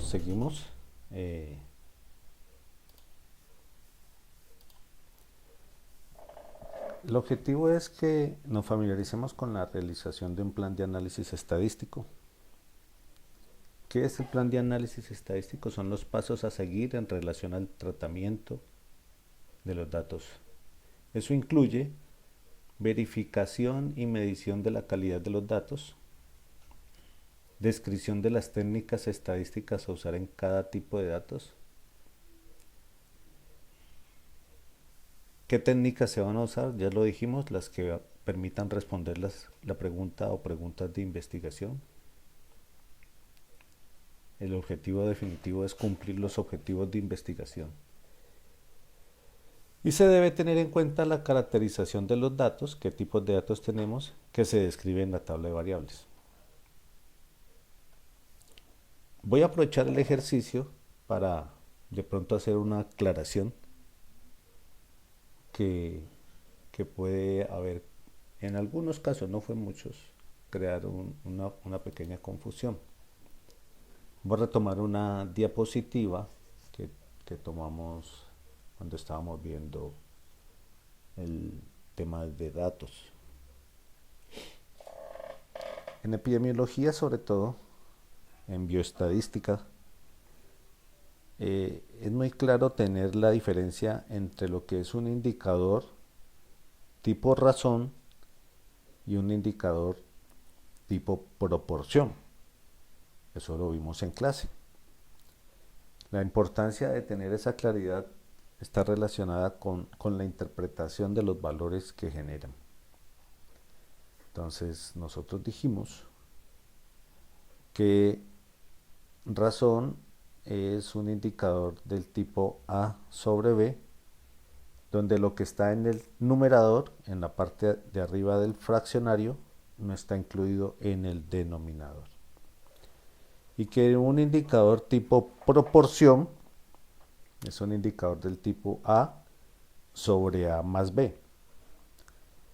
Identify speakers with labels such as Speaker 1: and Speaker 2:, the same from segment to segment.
Speaker 1: Bueno, seguimos. El objetivo es que nos familiaricemos con la realización de un plan de análisis estadístico. ¿Qué es el plan de análisis estadístico? Son los pasos a seguir en relación al tratamiento de los datos. Eso incluye verificación y medición de la calidad de los datos, descripción de las técnicas estadísticas a usar en cada tipo de datos, qué técnicas se van a usar, ya lo dijimos, las que permitan responder la pregunta o preguntas de investigación. El objetivo definitivo es cumplir los objetivos de investigación. Y se debe tener en cuenta la caracterización de los datos, qué tipos de datos tenemos, que se describe en la tabla de variables. Voy a aprovechar el ejercicio para de pronto hacer una aclaración que puede haber, en algunos casos, no fue muchos, crear una pequeña confusión. Voy a retomar una diapositiva que tomamos cuando estábamos viendo el tema de datos. En epidemiología, sobre todo, en bioestadística, es muy claro tener la diferencia entre lo que es un indicador tipo razón y un indicador tipo proporción. Eso lo vimos en clase. La importancia de tener esa claridad está relacionada con la interpretación de los valores que generan. Entonces nosotros dijimos que razón es un indicador del tipo A sobre B, donde lo que está en el numerador, en la parte de arriba del fraccionario, no está incluido en el denominador. Y que un indicador tipo proporción es un indicador del tipo A sobre A más B.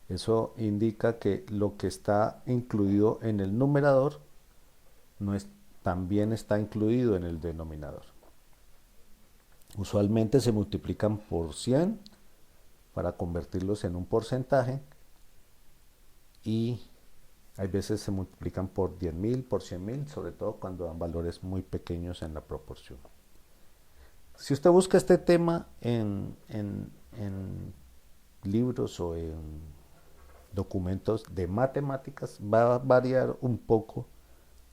Speaker 1: Eso indica que lo que está incluido en el numerador también está incluido en el denominador. Usualmente se multiplican por 100 para convertirlos en un porcentaje y hay veces se multiplican por 10.000, por 100.000, sobre todo cuando dan valores muy pequeños en la proporción. Si usted busca este tema en libros o en documentos de matemáticas, va a variar un poco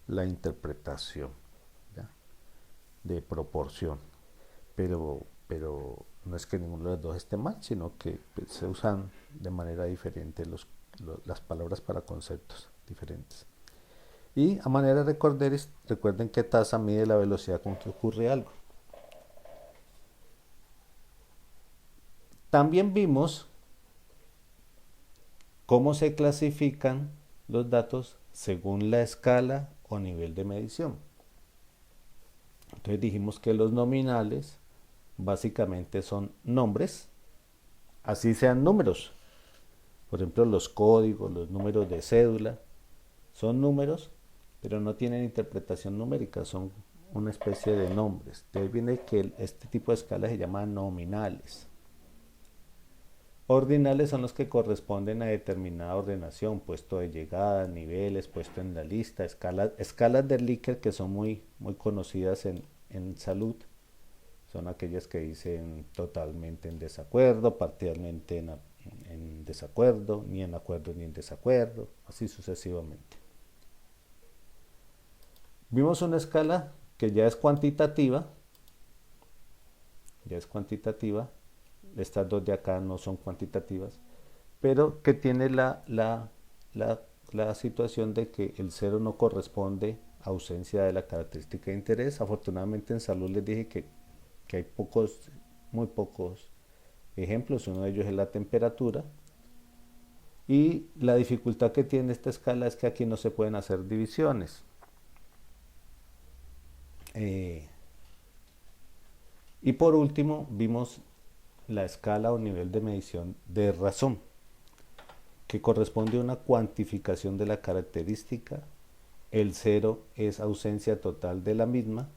Speaker 1: la interpretación, ¿ya?, de proporción, pero no es que ninguno de los dos esté mal, sino que se usan de manera diferente las palabras para conceptos diferentes. Y a manera de recordar, recuerden que tasa mide la velocidad con que ocurre algo. También vimos cómo se clasifican los datos según la escala o nivel de medición. Entonces dijimos que los nominales básicamente son nombres, así sean números. Por ejemplo, los códigos, los números de cédula, son números, pero no tienen interpretación numérica, son una especie de nombres. De ahí viene que este tipo de escalas se llaman nominales. Ordinales son los que corresponden a determinada ordenación, puesto de llegada, niveles, puesto en la lista, escalas de Likert que son muy conocidas en salud. Son aquellas que dicen totalmente en desacuerdo, parcialmente en desacuerdo, ni en acuerdo ni en desacuerdo, así sucesivamente. Vimos una escala que ya es cuantitativa, estas dos de acá no son cuantitativas, pero que tiene la situación de que el 0 no corresponde a ausencia de la característica de interés. Afortunadamente en salud les dije que hay muy pocos ejemplos. Uno de ellos es la temperatura, y la dificultad que tiene esta escala es que aquí no se pueden hacer divisiones. Y por último vimos la escala o nivel de medición de razón, que corresponde a una cuantificación de la característica. El 0 es ausencia total de la misma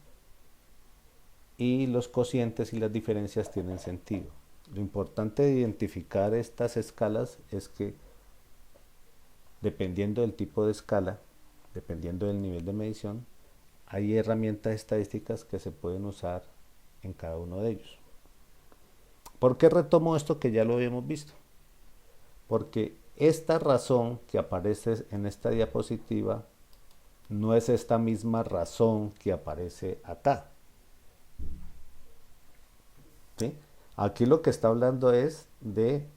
Speaker 1: y los cocientes y las diferencias tienen sentido. Lo importante de identificar estas escalas es que dependiendo del tipo de escala, dependiendo del nivel de medición, hay herramientas estadísticas que se pueden usar en cada uno de ellos. ¿Por qué retomo esto que ya lo habíamos visto? Porque esta razón que aparece en esta diapositiva no es esta misma razón que aparece acá. ¿Sí? Aquí lo que está hablando es de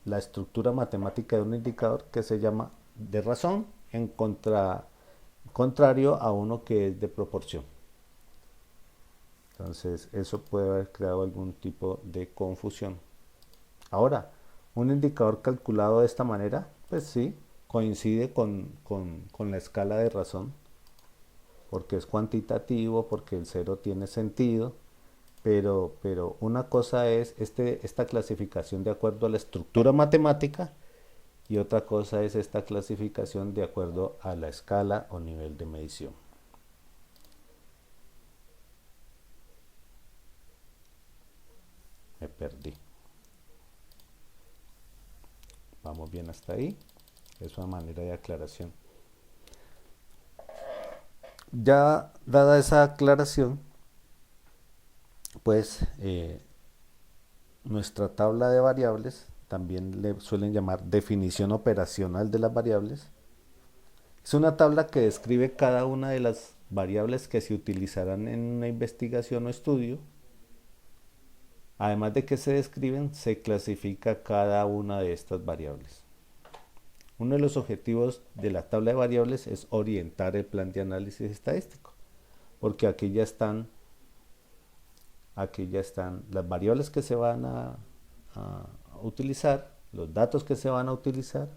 Speaker 1: la estructura matemática de un indicador que se llama de razón en contrario a uno que es de proporción. Entonces eso puede haber creado algún tipo de confusión. Ahora, un indicador calculado de esta manera, pues sí, coincide con la escala de razón, porque es cuantitativo, porque el cero tiene sentido, pero una cosa es esta clasificación de acuerdo a la estructura matemática y otra cosa es esta clasificación de acuerdo a la escala o nivel de medición. Me perdí. Vamos bien hasta ahí. Es una manera de aclaración. Ya dada esa aclaración, pues nuestra tabla de variables, también le suelen llamar definición operacional de las variables, es una tabla que describe cada una de las variables que se utilizarán en una investigación o estudio. Además de que se describen, se clasifica cada una de estas variables. Uno de los objetivos de la tabla de variables es orientar el plan de análisis estadístico, porque aquí ya están las variables que se van a utilizar, los datos que se van a utilizar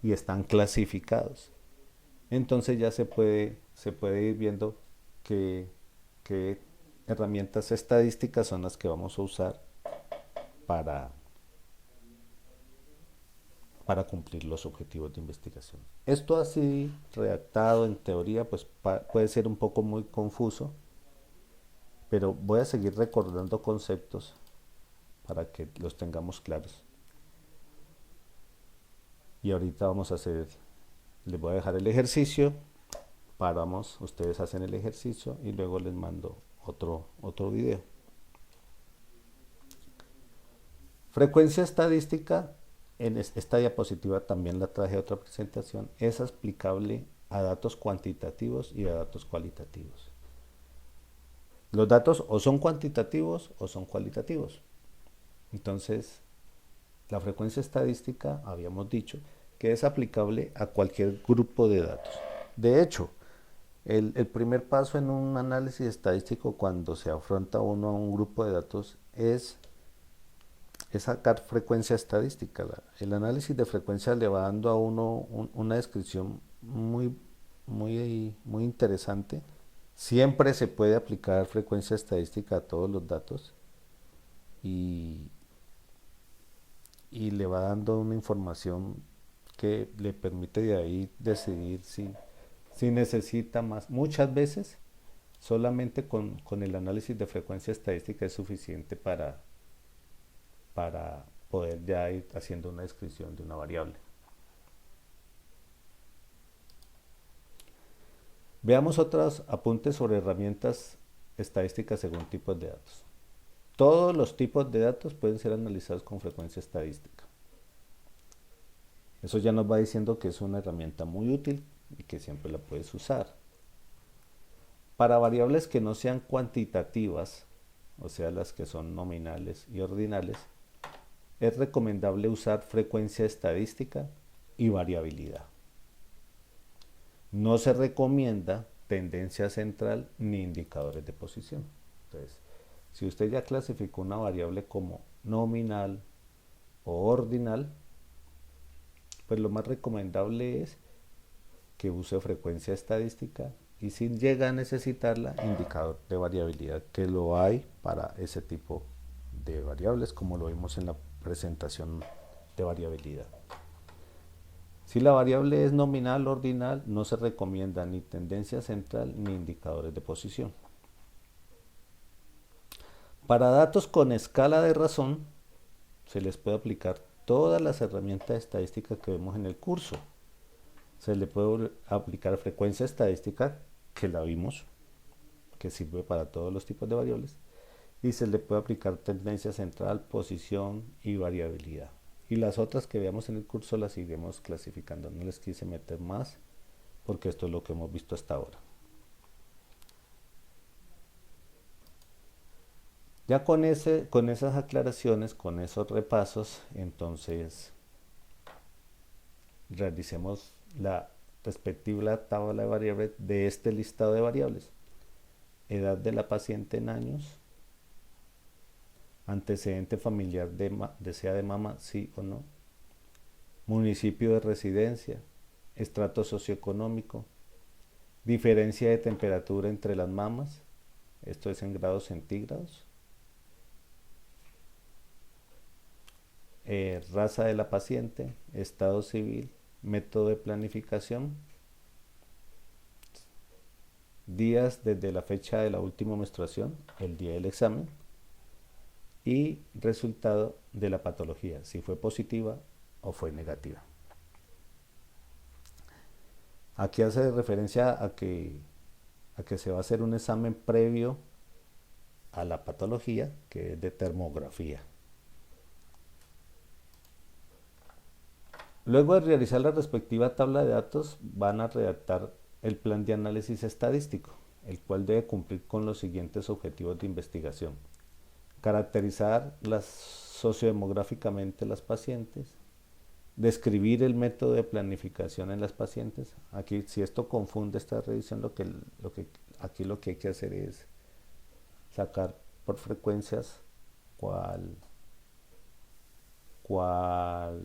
Speaker 1: y están clasificados. Entonces ya se puede ir viendo qué herramientas estadísticas son las que vamos a usar para cumplir los objetivos de investigación. Esto así redactado en teoría pues puede ser un poco muy confuso, pero voy a seguir recordando conceptos para que los tengamos claros. Y ahorita vamos a hacer, les voy a dejar el ejercicio, paramos, ustedes hacen el ejercicio y luego les mando otro video. Frecuencia estadística, en esta diapositiva también la traje a otra presentación, es aplicable a datos cuantitativos y a datos cualitativos. Los datos o son cuantitativos o son cualitativos. Entonces, la frecuencia estadística, habíamos dicho, que es aplicable a cualquier grupo de datos. De hecho, el primer paso en un análisis estadístico cuando se afronta uno a un grupo de datos es sacar frecuencia estadística. El análisis de frecuencia le va dando a uno una descripción muy interesante. Siempre se puede aplicar frecuencia estadística a todos los datos y le va dando una información que le permite de ahí decidir si necesita más. Muchas veces solamente con el análisis de frecuencia estadística es suficiente para poder ya ir haciendo una descripción de una variable. Veamos otros apuntes sobre herramientas estadísticas según tipos de datos. Todos los tipos de datos pueden ser analizados con frecuencia estadística. Eso ya nos va diciendo que es una herramienta muy útil y que siempre la puedes usar. Para variables que no sean cuantitativas, o sea las que son nominales y ordinales, es recomendable usar frecuencia estadística y variabilidad. No se recomienda tendencia central ni indicadores de posición. Entonces, si usted ya clasificó una variable como nominal o ordinal, pues lo más recomendable es que use frecuencia estadística y si llega a necesitarla, indicador de variabilidad, que lo hay para ese tipo de variables, como lo vimos en la presentación de variabilidad. Si la variable es nominal o ordinal, no se recomienda ni tendencia central ni indicadores de posición. Para datos con escala de razón, se les puede aplicar todas las herramientas de estadística que vemos en el curso. Se le puede aplicar frecuencia estadística, que la vimos, que sirve para todos los tipos de variables, y se le puede aplicar tendencia central, posición y variabilidad. Y las otras que veamos en el curso las iremos clasificando. No les quise meter más porque esto es lo que hemos visto hasta ahora. Ya con esas aclaraciones, con esos repasos, entonces realicemos la respectiva tabla de variables de este listado de variables. Edad de la paciente en años, antecedente familiar de sea de mama, sí o no, municipio de residencia, estrato socioeconómico, diferencia de temperatura entre las mamas, esto es en grados centígrados, raza de la paciente, estado civil, método de planificación, días desde la fecha de la última menstruación, el día del examen, y resultado de la patología, si fue positiva o fue negativa. Aquí hace referencia a que se va a hacer un examen previo a la patología, que es de termografía. Luego de realizar la respectiva tabla de datos, van a redactar el plan de análisis estadístico, el cual debe cumplir con los siguientes objetivos de investigación: caracterizar sociodemográficamente las pacientes, describir el método de planificación en las pacientes. Aquí, si esto confunde esta revisión, aquí lo que hay que hacer es sacar por frecuencias cuál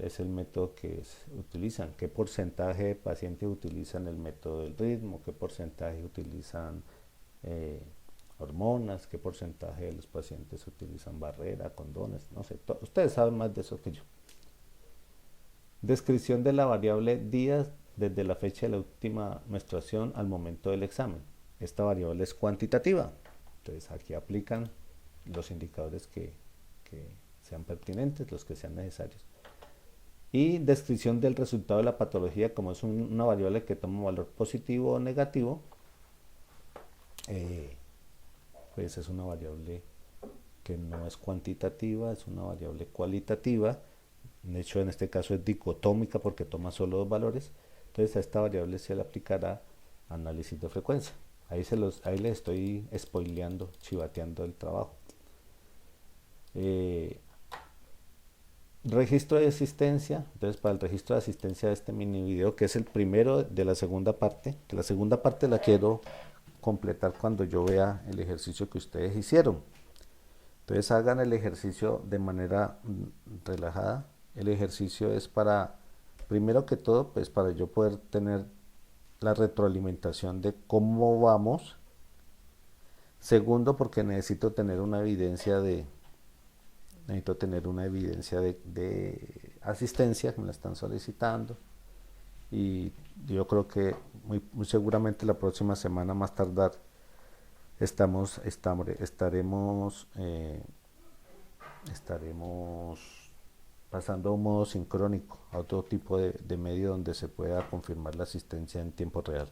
Speaker 1: es el método que utilizan, qué porcentaje de pacientes utilizan el método del ritmo, qué porcentaje utilizan hormonas, qué porcentaje de los pacientes utilizan barrera, condones, no sé, ustedes saben más de eso que yo. Descripción de la variable días desde la fecha de la última menstruación al momento del examen. Esta variable es cuantitativa, entonces aquí aplican los indicadores que sean pertinentes, los que sean necesarios. Y descripción del resultado de la patología, como es una variable que toma un valor positivo o negativo, pues es una variable que no es cuantitativa, es una variable cualitativa. De hecho, en este caso es dicotómica porque toma solo dos valores. Entonces a esta variable se le aplicará análisis de frecuencia. Ahí les estoy spoileando, chivateando el trabajo. Registro de asistencia. Entonces, para el registro de asistencia de este mini video, que es el primero de la segunda parte, que la segunda parte la quiero completar cuando yo vea el ejercicio que ustedes hicieron. Entonces hagan el ejercicio de manera relajada. El ejercicio es primero que todo, pues para yo poder tener la retroalimentación de cómo vamos. Segundo, porque necesito tener una evidencia de asistencia, que me la están solicitando. Y yo creo que muy seguramente la próxima semana, más tardar, estaremos pasando a un modo sincrónico, a otro tipo de medio donde se pueda confirmar la asistencia en tiempo real.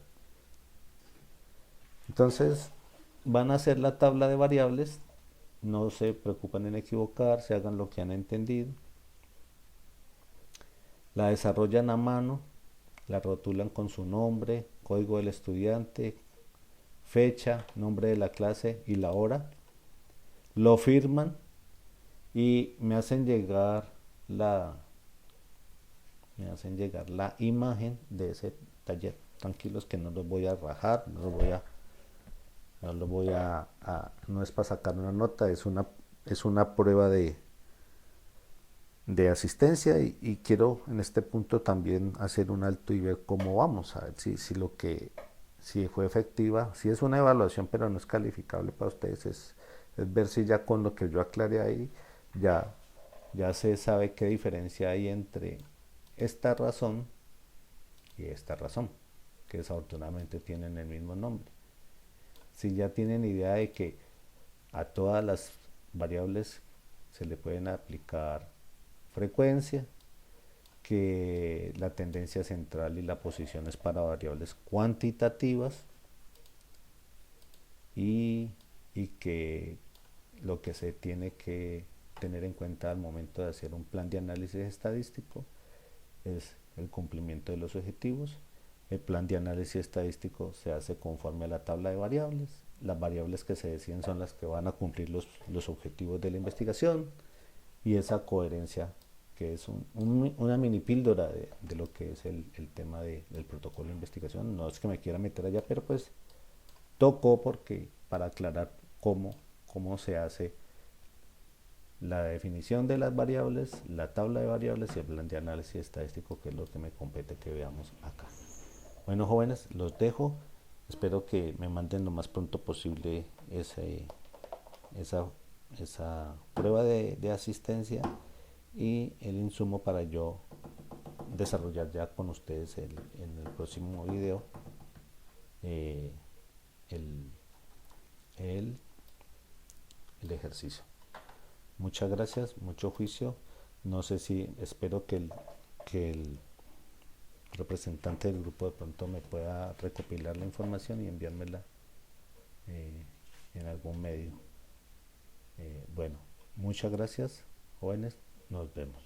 Speaker 1: Entonces van a hacer la tabla de variables, no se preocupen en equivocarse, hagan lo que han entendido, la desarrollan a mano, la rotulan con su nombre, código del estudiante, fecha, nombre de la clase y la hora, lo firman y me hacen llegar la imagen de ese taller. Tranquilos que no los voy a rajar, no es para sacar una nota, es una prueba de asistencia y quiero en este punto también hacer un alto y ver cómo vamos, a ver si fue efectiva, si es una evaluación pero no es calificable para ustedes, es ver si ya con lo que yo aclaré ahí ya se sabe qué diferencia hay entre esta razón y esta razón, que desafortunadamente tienen el mismo nombre. Si ya tienen idea de que a todas las variables se le pueden aplicar frecuencia, que la tendencia central y la posición es para variables cuantitativas y que lo que se tiene que tener en cuenta al momento de hacer un plan de análisis estadístico es el cumplimiento de los objetivos. El plan de análisis estadístico se hace conforme a la tabla de variables. Las variables que se deciden son las que van a cumplir los objetivos de la investigación, y esa coherencia que es una mini píldora de lo que es el tema del protocolo de investigación. No es que me quiera meter allá, pero pues tocó porque para aclarar cómo se hace la definición de las variables, la tabla de variables y el plan de análisis estadístico, que es lo que me compete que veamos acá. Bueno, jóvenes, los dejo. Espero que me manden lo más pronto posible esa, esa prueba de asistencia y el insumo para yo desarrollar ya con ustedes en el próximo video eh, el, el, el ejercicio. Muchas gracias, mucho juicio. No sé si, espero que el representante del grupo de pronto me pueda recopilar la información y enviármela en algún medio. Bueno, muchas gracias, jóvenes, nos vemos.